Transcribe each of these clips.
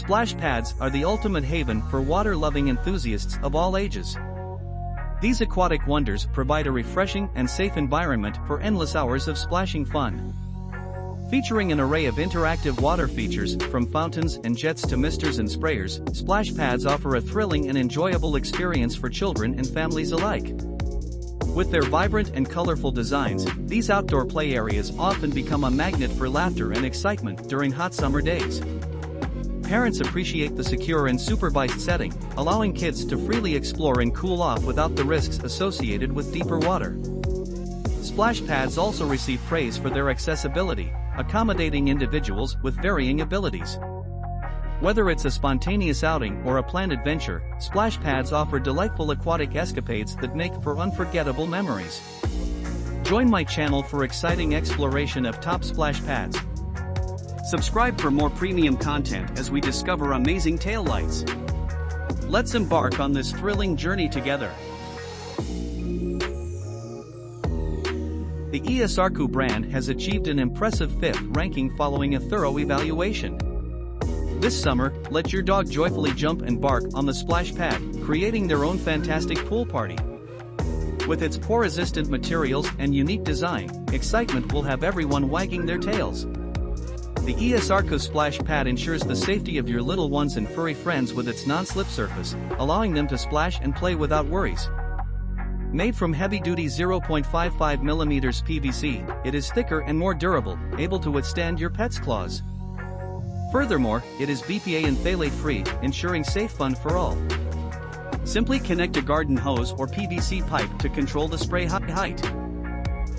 Splash pads are the ultimate haven for water-loving enthusiasts of all ages. These aquatic wonders provide a refreshing and safe environment for endless hours of splashing fun. Featuring an array of interactive water features, from fountains and jets to misters and sprayers, splash pads offer a thrilling and enjoyable experience for children and families alike. With their vibrant and colorful designs, these outdoor play areas often become a magnet for laughter and excitement during hot summer days. Parents appreciate the secure and supervised setting, allowing kids to freely explore and cool off without the risks associated with deeper water. Splash pads also receive praise for their accessibility, accommodating individuals with varying abilities. Whether it's a spontaneous outing or a planned adventure, splash pads offer delightful aquatic escapades that make for unforgettable memories. Join my channel for exciting exploration of top splash pads. Subscribe for more premium content as we discover amazing taillights. Let's embark on this thrilling journey together. The Eosarcu brand has achieved an impressive 5th ranking following a thorough evaluation. This summer, let your dog joyfully jump and bark on the splash pad, creating their own fantastic pool party. With its pore-resistant materials and unique design, excitement will have everyone wagging their tails. The Eosarcu splash pad ensures the safety of your little ones and furry friends with its non-slip surface, allowing them to splash and play without worries. Made from heavy-duty 0.55mm PVC, it is thicker and more durable, able to withstand your pet's claws. Furthermore, it is BPA and phthalate-free, ensuring safe fun for all. Simply connect a garden hose or PVC pipe to control the spray height.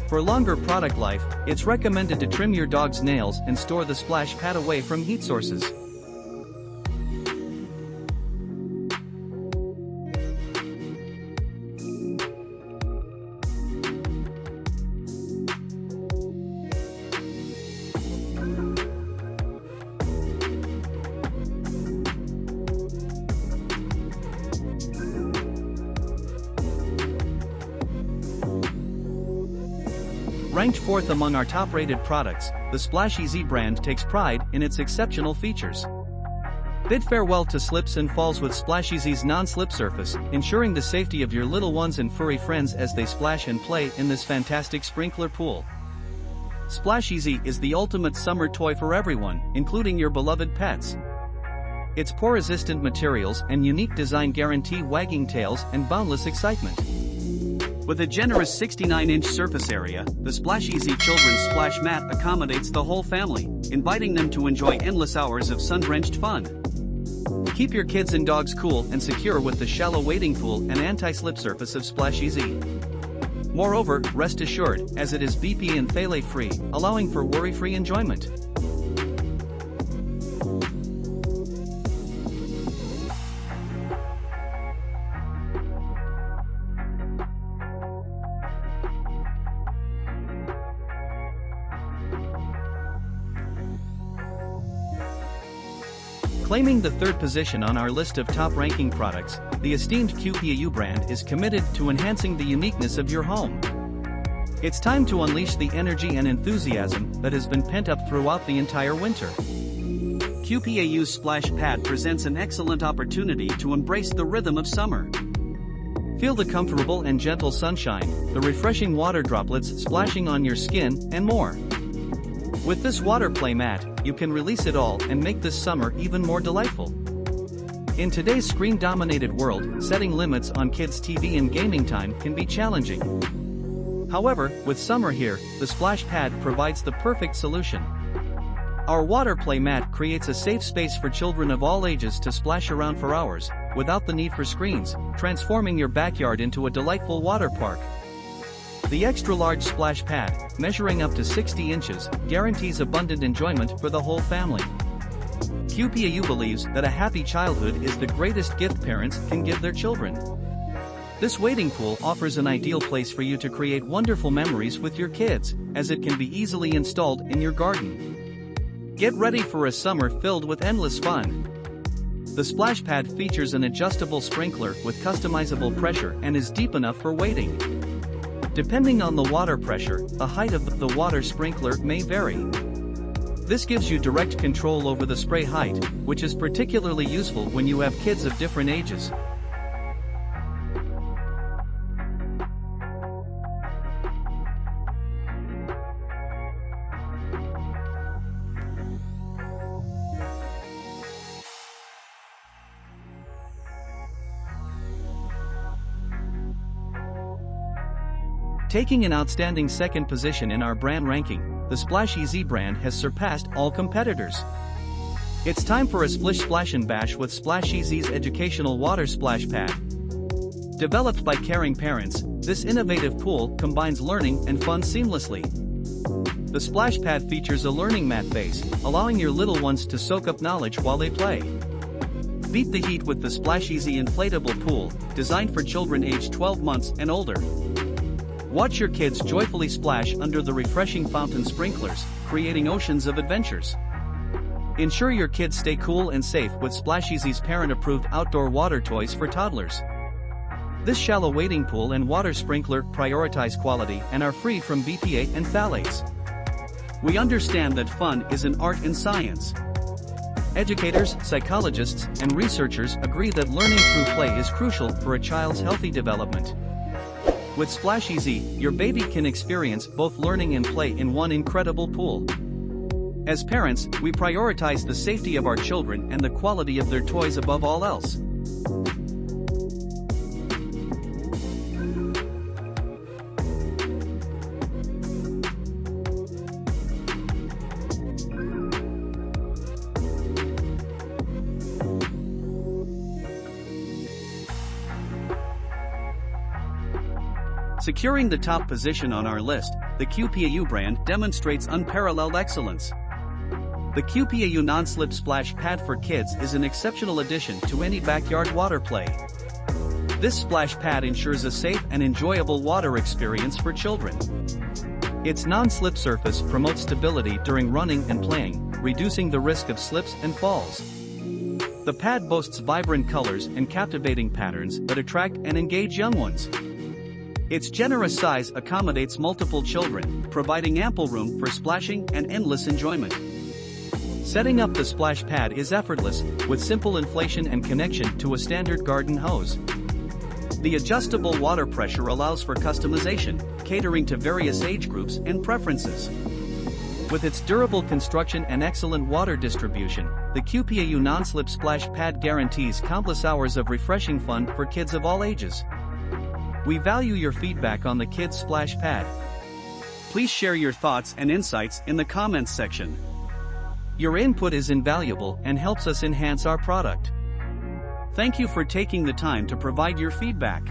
For longer product life, it's recommended to trim your dog's nails and store the splash pad away from heat sources. Ranked 4th among our top-rated products, the SplashEZ brand takes pride in its exceptional features. Bid farewell to slips and falls with SplashEZ's non-slip surface, ensuring the safety of your little ones and furry friends as they splash and play in this fantastic sprinkler pool. SplashEZ is the ultimate summer toy for everyone, including your beloved pets. Its pore-resistant materials and unique design guarantee wagging tails and boundless excitement. With a generous 69-inch surface area, the SplashEZ Children's Splash Mat accommodates the whole family, inviting them to enjoy endless hours of sun-drenched fun. Keep your kids and dogs cool and secure with the shallow wading pool and anti-slip surface of SplashEZ. Moreover, rest assured, as it is BPA and phthalate-free, allowing for worry-free enjoyment. Claiming the 3rd position on our list of top-ranking products, the esteemed QPAU brand is committed to enhancing the uniqueness of your home. It's time to unleash the energy and enthusiasm that has been pent up throughout the entire winter. QPAU's splash pad presents an excellent opportunity to embrace the rhythm of summer. Feel the comfortable and gentle sunshine, the refreshing water droplets splashing on your skin, and more. With this water play mat, you can release it all and make this summer even more delightful. In today's screen-dominated world, setting limits on kids' TV and gaming time can be challenging. However, with summer here, the splash pad provides the perfect solution. Our water play mat creates a safe space for children of all ages to splash around for hours, without the need for screens, transforming your backyard into a delightful water park. The extra-large splash pad, measuring up to 60 inches, guarantees abundant enjoyment for the whole family. QPAU believes that a happy childhood is the greatest gift parents can give their children. This wading pool offers an ideal place for you to create wonderful memories with your kids, as it can be easily installed in your garden. Get ready for a summer filled with endless fun. The splash pad features an adjustable sprinkler with customizable pressure and is deep enough for wading. Depending on the water pressure, the height of the water sprinkler may vary. This gives you direct control over the spray height, which is particularly useful when you have kids of different ages. Taking an outstanding second position in our brand ranking, the SplashEZ brand has surpassed all competitors. It's time for a splish splash and bash with SplashEZ's educational water splash pad. Developed by caring parents, this innovative pool combines learning and fun seamlessly. The splash pad features a learning mat base, allowing your little ones to soak up knowledge while they play. Beat the heat with the SplashEZ inflatable pool, designed for children aged 12 months and older. Watch your kids joyfully splash under the refreshing fountain sprinklers, creating oceans of adventures. Ensure your kids stay cool and safe with SplashEZ's parent-approved outdoor water toys for toddlers. This shallow wading pool and water sprinkler prioritize quality and are free from BPA and phthalates. We understand that fun is an art and science. Educators, psychologists, and researchers agree that learning through play is crucial for a child's healthy development. With SplashEZ, your baby can experience both learning and play in one incredible pool. As parents, we prioritize the safety of our children and the quality of their toys above all else. Securing the top position on our list, the QPAU brand demonstrates unparalleled excellence. The QPAU non-slip splash pad for kids is an exceptional addition to any backyard water play. This splash pad ensures a safe and enjoyable water experience for children. Its non-slip surface promotes stability during running and playing, reducing the risk of slips and falls. The pad boasts vibrant colors and captivating patterns that attract and engage young ones. Its generous size accommodates multiple children, providing ample room for splashing and endless enjoyment. Setting up the splash pad is effortless, with simple inflation and connection to a standard garden hose. The adjustable water pressure allows for customization, catering to various age groups and preferences. With its durable construction and excellent water distribution, the QPAU non-slip splash pad guarantees countless hours of refreshing fun for kids of all ages. We value your feedback on the Kids Splash Pad. Please share your thoughts and insights in the comments section. Your input is invaluable and helps us enhance our product. Thank you for taking the time to provide your feedback.